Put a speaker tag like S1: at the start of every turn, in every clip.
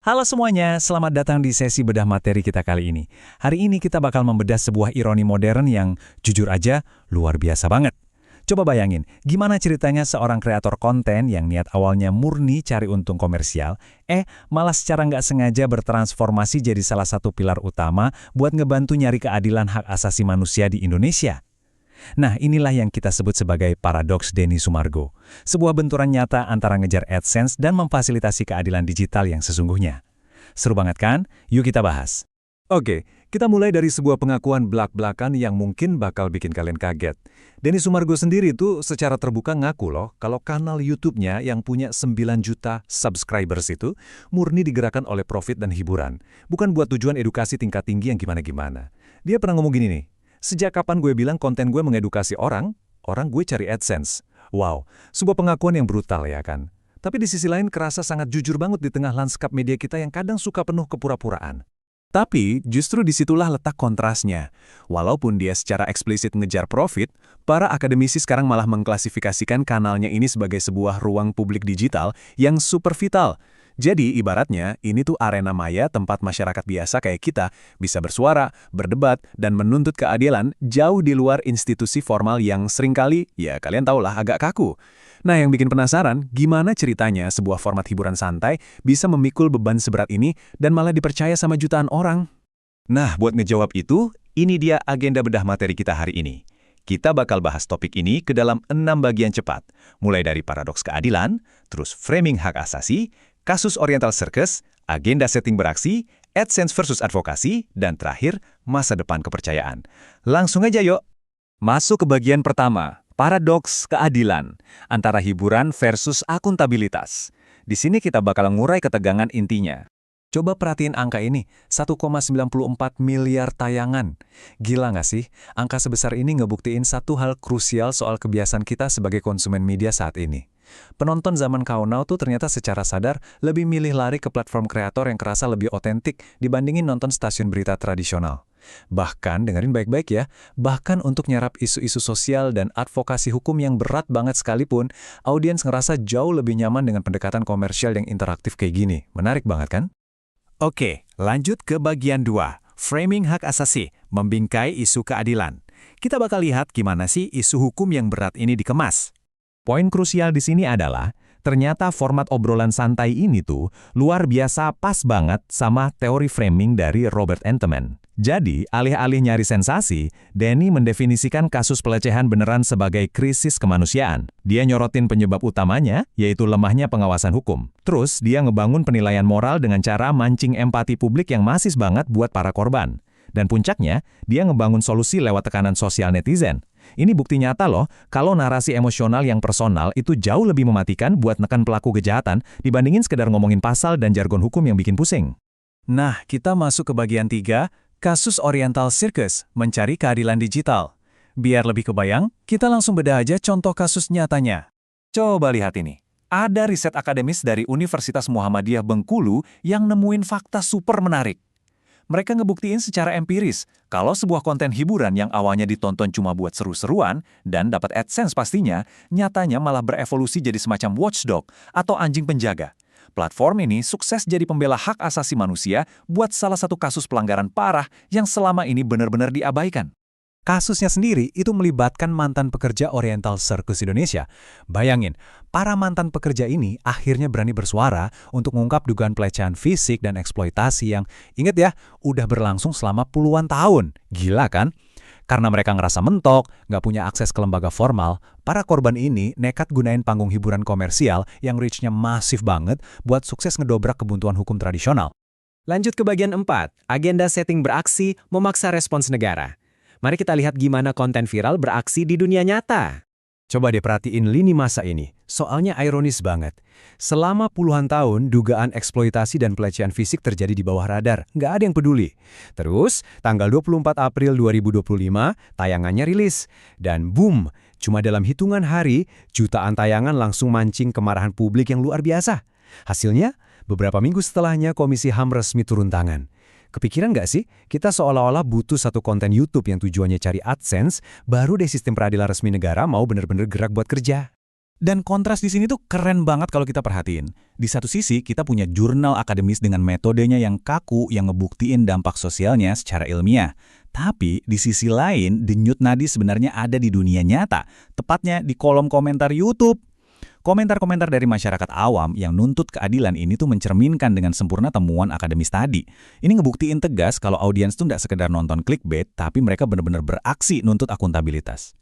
S1: Halo semuanya, selamat datang di sesi bedah materi kita kali ini. Hari ini kita bakal membedah sebuah ironi modern yang jujur aja luar biasa banget. Coba bayangin, gimana ceritanya seorang kreator konten yang niat awalnya murni cari untung komersial, malah secara nggak sengaja bertransformasi jadi salah satu pilar utama buat ngebantu nyari keadilan hak asasi manusia di Indonesia. Nah, inilah yang kita sebut sebagai paradoks Denny Sumargo. Sebuah benturan nyata antara ngejar AdSense dan memfasilitasi keadilan digital yang sesungguhnya. Seru banget kan? Yuk kita bahas. Oke, kita mulai dari sebuah pengakuan belak-belakan yang mungkin bakal bikin kalian kaget. Denny Sumargo sendiri tuh secara terbuka ngaku loh, kalau kanal YouTube-nya yang punya 9 juta subscribers itu murni digerakkan oleh profit dan hiburan. Bukan buat tujuan edukasi tingkat tinggi yang gimana-gimana. Dia pernah ngomong gini nih, sejak kapan gue bilang konten gue mengedukasi orang gue cari AdSense. Wow, sebuah pengakuan yang brutal ya kan? Tapi di sisi lain kerasa sangat jujur banget di tengah lanskap media kita yang kadang suka penuh kepura-puraan. Tapi justru disitulah letak kontrasnya. Walaupun dia secara eksplisit ngejar profit, para akademisi sekarang malah mengklasifikasikan kanalnya ini sebagai sebuah ruang publik digital yang super vital. Jadi ibaratnya ini tuh arena maya tempat masyarakat biasa kayak kita bisa bersuara, berdebat, dan menuntut keadilan jauh di luar institusi formal yang seringkali, ya kalian tahulah agak kaku. Nah yang bikin penasaran, gimana ceritanya sebuah format hiburan santai bisa memikul beban seberat ini dan malah dipercaya sama jutaan orang? Nah buat ngejawab itu, ini dia agenda bedah materi kita hari ini. Kita bakal bahas topik ini ke dalam 6 bagian cepat, mulai dari paradoks keadilan, terus framing hak asasi, kasus Oriental Circus, agenda setting beraksi, AdSense versus advokasi, dan terakhir, masa depan kepercayaan. Langsung aja yuk. Masuk ke bagian pertama, paradoks keadilan, antara hiburan versus akuntabilitas. Di sini kita bakal ngurai ketegangan intinya. Coba perhatiin angka ini, 1,94 miliar tayangan. Gila nggak sih? Angka sebesar ini ngebuktiin satu hal krusial soal kebiasaan kita sebagai konsumen media saat ini. Penonton zaman now tuh ternyata secara sadar lebih milih lari ke platform kreator yang kerasa lebih otentik dibandingin nonton stasiun berita tradisional. Bahkan, dengerin baik-baik ya, bahkan untuk nyerap isu-isu sosial dan advokasi hukum yang berat banget sekalipun, audiens ngerasa jauh lebih nyaman dengan pendekatan komersial yang interaktif kayak gini. Menarik banget kan? Oke, lanjut ke bagian 2, framing hak asasi, membingkai isu keadilan. Kita bakal lihat gimana sih isu hukum yang berat ini dikemas. Poin krusial di sini adalah, ternyata format obrolan santai ini tuh luar biasa pas banget sama teori framing dari Robert Entman. Jadi, alih-alih nyari sensasi, Denny mendefinisikan kasus pelecehan beneran sebagai krisis kemanusiaan. Dia nyorotin penyebab utamanya, yaitu lemahnya pengawasan hukum. Terus, dia ngebangun penilaian moral dengan cara mancing empati publik yang masis banget buat para korban. Dan puncaknya, dia ngebangun solusi lewat tekanan sosial netizen. Ini bukti nyata loh, kalau narasi emosional yang personal itu jauh lebih mematikan buat neken pelaku kejahatan dibandingin sekedar ngomongin pasal dan jargon hukum yang bikin pusing. Nah, kita masuk ke bagian 3, kasus Oriental Circus, mencari keadilan digital. Biar lebih kebayang, kita langsung bedah aja contoh kasus nyatanya. Coba lihat ini. Ada riset akademis dari Universitas Muhammadiyah Bengkulu yang nemuin fakta super menarik. Mereka ngebuktiin secara empiris kalau sebuah konten hiburan yang awalnya ditonton cuma buat seru-seruan dan dapat AdSense pastinya, nyatanya malah berevolusi jadi semacam watchdog atau anjing penjaga. Platform ini sukses jadi pembela hak asasi manusia buat salah satu kasus pelanggaran parah yang selama ini benar-benar diabaikan. Kasusnya sendiri itu melibatkan mantan pekerja Oriental Circus Indonesia. Bayangin, para mantan pekerja ini akhirnya berani bersuara untuk mengungkap dugaan pelecehan fisik dan eksploitasi yang, ingat ya, udah berlangsung selama puluhan tahun. Gila kan? Karena mereka ngerasa mentok, nggak punya akses ke lembaga formal, para korban ini nekat gunain panggung hiburan komersial yang reach-nya masif banget buat sukses ngedobrak kebuntuan hukum tradisional. Lanjut ke bagian 4, agenda setting beraksi memaksa respons negara. Mari kita lihat gimana konten viral beraksi di dunia nyata. Coba deh perhatiin lini masa ini, soalnya ironis banget. Selama puluhan tahun, dugaan eksploitasi dan pelecehan fisik terjadi di bawah radar, nggak ada yang peduli. Terus, tanggal 24 April 2025, tayangannya rilis. Dan boom, cuma dalam hitungan hari, jutaan tayangan langsung mancing kemarahan publik yang luar biasa. Hasilnya, beberapa minggu setelahnya Komisi HAM resmi turun tangan. Kepikiran nggak sih, kita seolah-olah butuh satu konten YouTube yang tujuannya cari AdSense, baru deh sistem peradilan resmi negara mau bener-bener gerak buat kerja.
S2: Dan kontras di sini tuh keren banget kalau kita perhatiin. Di satu sisi, kita punya jurnal akademis dengan metodenya yang kaku yang ngebuktiin dampak sosialnya secara ilmiah. Tapi di sisi lain, denyut nadi sebenarnya ada di dunia nyata, tepatnya di kolom komentar YouTube. Komentar-komentar dari masyarakat awam yang nuntut keadilan ini tuh mencerminkan dengan sempurna temuan akademis tadi. Ini ngebuktiin tegas kalau audiens tuh nggak sekedar nonton clickbait, tapi mereka benar-benar beraksi nuntut akuntabilitas.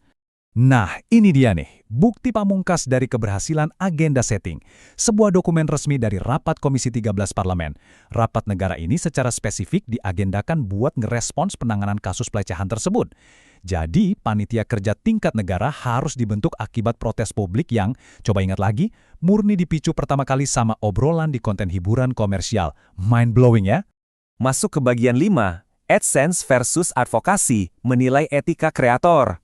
S1: Nah, ini dia nih, bukti pamungkas dari keberhasilan agenda setting. Sebuah dokumen resmi dari Rapat Komisi 13 Parlemen. Rapat negara ini secara spesifik diagendakan buat ngerespons penanganan kasus pelecehan tersebut. Jadi, panitia kerja tingkat negara harus dibentuk akibat protes publik yang, coba ingat lagi, murni dipicu pertama kali sama obrolan di konten hiburan komersial. Mind-blowing ya?
S3: Masuk ke bagian 5, AdSense versus advokasi, menilai etika kreator.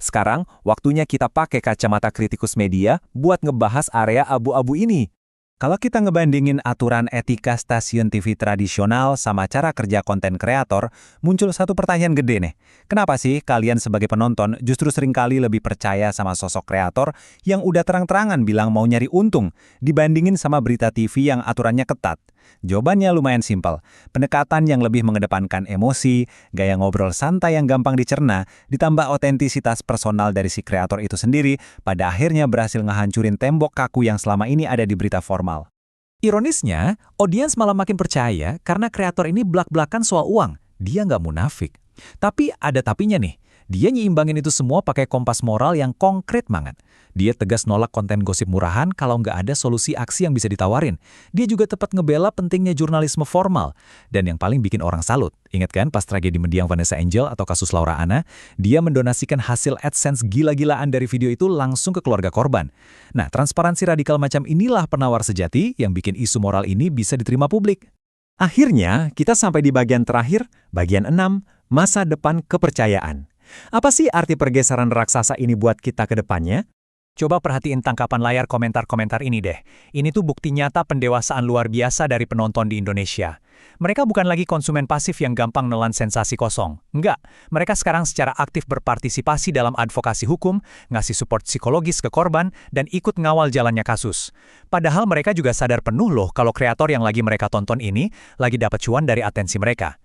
S3: Sekarang, waktunya kita pakai kacamata kritikus media buat ngebahas area abu-abu ini.
S1: Kalau kita ngebandingin aturan etika stasiun TV tradisional sama cara kerja konten kreator, muncul satu pertanyaan gede nih. Kenapa sih kalian sebagai penonton justru seringkali lebih percaya sama sosok kreator yang udah terang-terangan bilang mau nyari untung dibandingin sama berita TV yang aturannya ketat? Jawabannya lumayan simpel. Pendekatan yang lebih mengedepankan emosi, gaya ngobrol santai yang gampang dicerna, ditambah otentisitas personal dari si kreator itu sendiri, pada akhirnya berhasil ngehancurin tembok kaku yang selama ini ada di berita formal. Ironisnya, audiens malah makin percaya karena kreator ini blak-blakan soal uang. Dia nggak munafik. Tapi ada tapinya nih. Dia nyiimbangin itu semua pakai kompas moral yang konkret banget. Dia tegas nolak konten gosip murahan kalau nggak ada solusi aksi yang bisa ditawarin. Dia juga tepat ngebela pentingnya jurnalisme formal. Dan yang paling bikin orang salut, ingat kan pas tragedi mendiang Vanessa Angel atau kasus Laura Anna, dia mendonasikan hasil AdSense gila-gilaan dari video itu langsung ke keluarga korban. Nah, transparansi radikal macam inilah penawar sejati yang bikin isu moral ini bisa diterima publik.
S3: Akhirnya, kita sampai di bagian terakhir, bagian 6, masa depan kepercayaan. Apa sih arti pergeseran raksasa ini buat kita ke depannya?
S1: Coba perhatiin tangkapan layar komentar-komentar ini deh. Ini tuh bukti nyata pendewasaan luar biasa dari penonton di Indonesia. Mereka bukan lagi konsumen pasif yang gampang nelan sensasi kosong. Enggak, mereka sekarang secara aktif berpartisipasi dalam advokasi hukum, ngasih support psikologis ke korban, dan ikut ngawal jalannya kasus. Padahal mereka juga sadar penuh loh kalau kreator yang lagi mereka tonton ini lagi dapat cuan dari atensi mereka.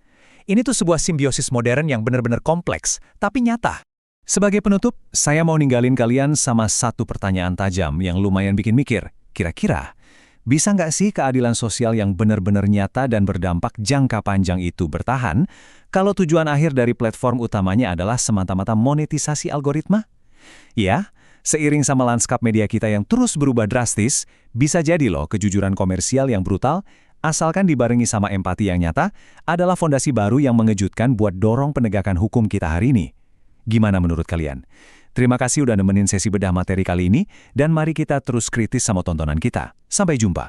S1: Ini tuh sebuah simbiosis modern yang benar-benar kompleks, tapi nyata. Sebagai penutup, saya mau ninggalin kalian sama satu pertanyaan tajam yang lumayan bikin mikir. Kira-kira, bisa nggak sih keadilan sosial yang benar-benar nyata dan berdampak jangka panjang itu bertahan kalau tujuan akhir dari platform utamanya adalah semata-mata monetisasi algoritma? Ya, seiring sama lanskap media kita yang terus berubah drastis, bisa jadi loh kejujuran komersial yang brutal, asalkan dibarengi sama empati yang nyata, adalah fondasi baru yang mengejutkan buat dorong penegakan hukum kita hari ini. Gimana menurut kalian? Terima kasih udah nemenin sesi bedah materi kali ini, dan mari kita terus kritis sama tontonan kita. Sampai jumpa.